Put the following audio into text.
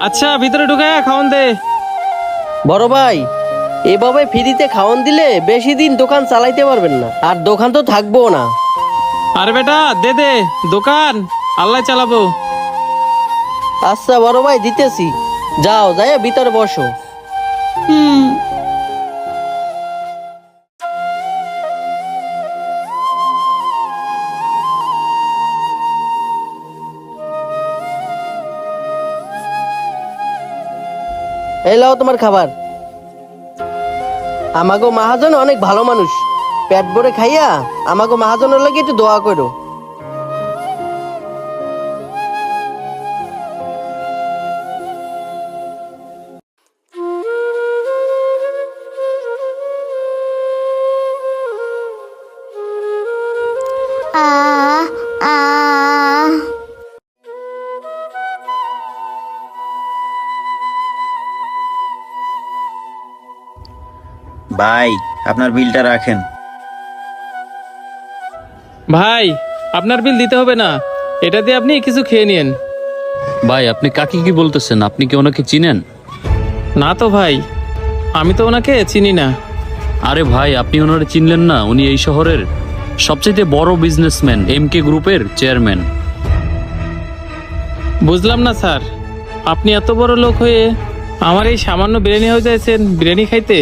আচ্ছা ভিতরে ঢুকে খাওন দে। বড় ভাই, এভাবে ফ্রিতে খাওয়ান দিলে বেশি দিন দোকান চালাইতে পারবেন না, আর দোকান তো থাকবো না। আরে বেটা দে দে, দোকান আল্লাহ চালাবো। আচ্ছা বড় ভাই, দিতেছি। যাও, যাই ভিতরে বসো। এই লাও তোমার খাবার। আমাগো মহাজন অনেক ভালো মানুষ, পেট ভরে খাইয়া আমাগো মহাজনের লাগে একটু দোয়া করো। আহ আহ ভাই, আপনার বিলটা রাখেন। ভাই আপনার বিল দিতে হবে না, এটা দিয়ে আপনি কিছু খেয়ে নিন। ভাই আপনি কাকে কি বলতেছেন? আপনি কি ওনাকে চিনেন? না তো ভাই, আমি তো ওনাকে চিনি না। আরে ভাই, আপনি ওনারে চিনলেন না? উনি এই শহরের সবচেয়ে বড় বিজনেসম্যান, এমকে গ্রুপের চেয়ারম্যান। বুঝলাম না স্যার, আপনি এত বড় লোক হয়ে আমার এই সামান্য বিরিয়ানি হয়ে যাচ্ছেন বিরিয়ানি খাইতে।